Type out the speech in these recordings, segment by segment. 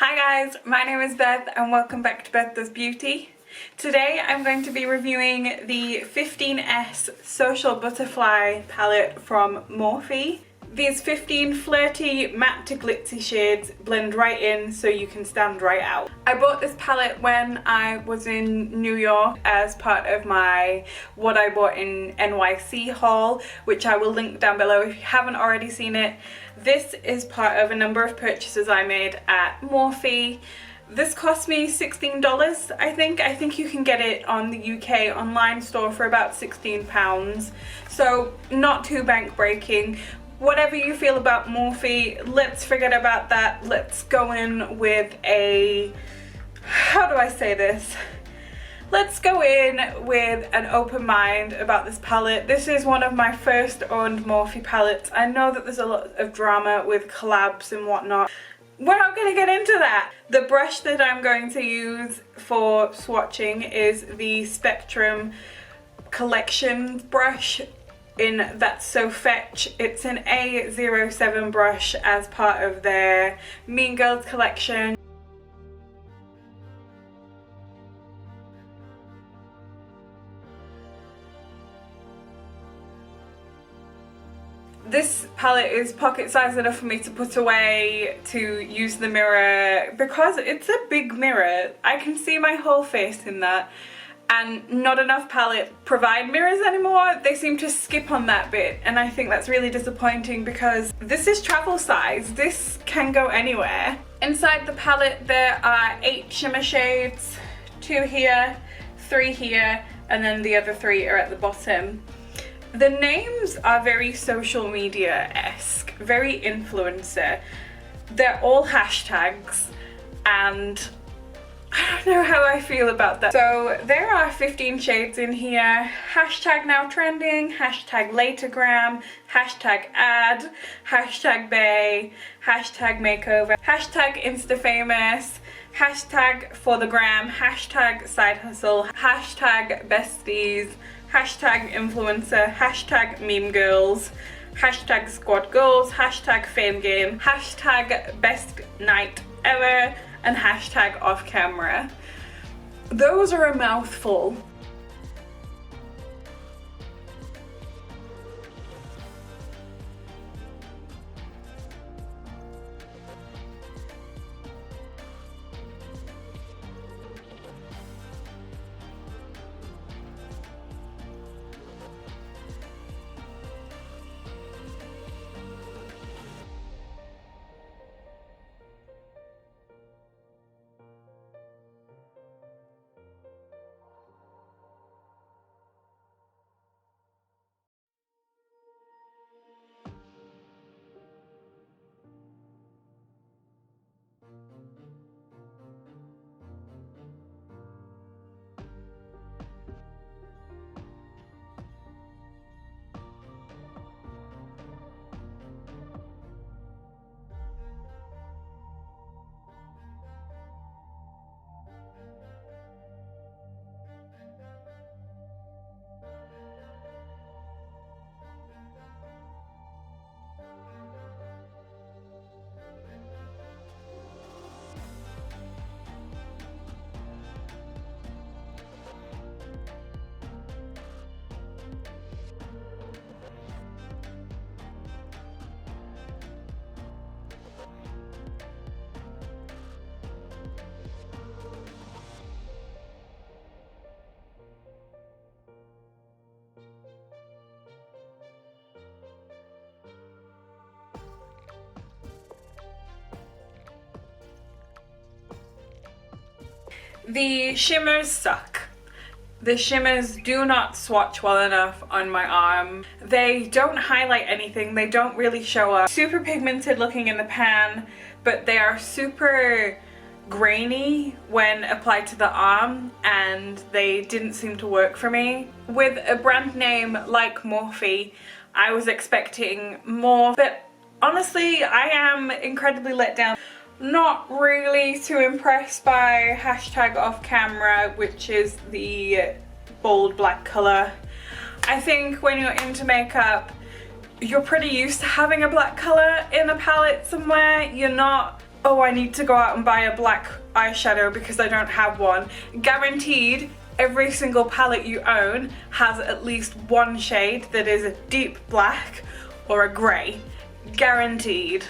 Hi guys, my name is Beth and welcome back to Beth Does Beauty. Today I'm going to be reviewing the 15S Social Butterfly palette from Morphe. These 15 flirty matte to glitzy shades blend right in so you can stand right out. I bought this palette when I was in New York as part of my What I Bought in NYC haul, which I will link down below if you haven't already seen it. This is part of a number of purchases I made at Morphe. This cost me $16, I think. I think you can get it on the UK online store for about £16. So not too bank breaking. Whatever you feel about Morphe, let's forget about that. Let's go in with a, how do I say this? Let's go in with an open mind about this palette. This is one of my first owned Morphe palettes. I know that there's a lot of drama with collabs and whatnot. We're not going to get into that. The brush that I'm going to use for swatching is the Spectrum Collection brush in That's So Fetch. It's an A07 brush as part of their Mean Girls collection. This palette is pocket sized enough for me to put away to use the mirror because it's a big mirror. I can see my whole face in that. And not enough palettes provide mirrors anymore. They seem to skip on that bit, and I think that's really disappointing because this is travel size. This can go anywhere. Inside the palette there are 8 shimmer shades, 2 here, 3 here, and then the other 3 are at the bottom. The names are very social media-esque, very influencer. They're all hashtags, and I don't know how I feel about that. So there are 15 shades in here. Hashtag now trending, hashtag latergram, hashtag ad, hashtag bae, hashtag makeover, hashtag insta famous, hashtag for the gram, hashtag side hustle, hashtag besties, hashtag influencer, hashtag meme girls, hashtag squad goals, hashtag fame game, hashtag best night ever, and hashtag off camera. Those are a mouthful. The shimmers suck. The shimmers do not swatch well enough on my arm. They don't highlight anything, they don't really show up. Super pigmented looking in the pan, but they are super grainy when applied to the arm, and they didn't seem to work for me. With a brand name like Morphe, I was expecting more, but honestly I am incredibly let down. Not really too impressed by hashtag off camera, which is the bold black colour. I think when you're into makeup, you're pretty used to having a black colour in a palette somewhere. You're not oh, I need to go out and buy a black eyeshadow because I don't have one. Guaranteed, every single palette you own has at least one shade that is a deep black or a grey. Guaranteed.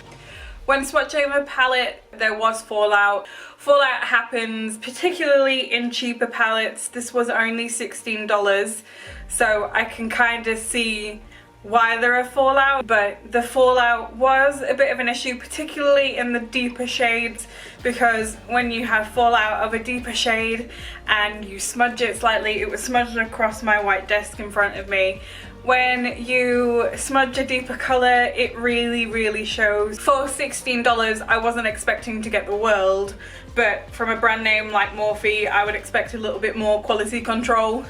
When swatching a palette, there was fallout. Fallout happens particularly in cheaper palettes. This was only $16, so I can kind of see why there are fallout, but the fallout was a bit of an issue, particularly in the deeper shades, because when you have fallout of a deeper shade and you smudge it slightly, it was smudged across my white desk in front of me. When you smudge a deeper colour, it really shows. For $16, I wasn't expecting to get the world, but from a brand name like Morphe, I would expect a little bit more quality control.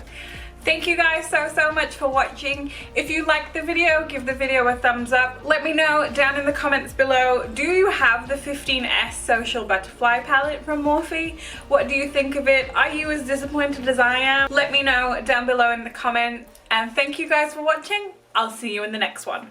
Thank you guys so much for watching. If you liked the video, give the video a thumbs up. Let me know down in the comments below, do you have the 15S Social Butterfly palette from Morphe? What do you think of it? Are you as disappointed as I am? Let me know down below in the comments. And thank you guys for watching. I'll see you in the next one.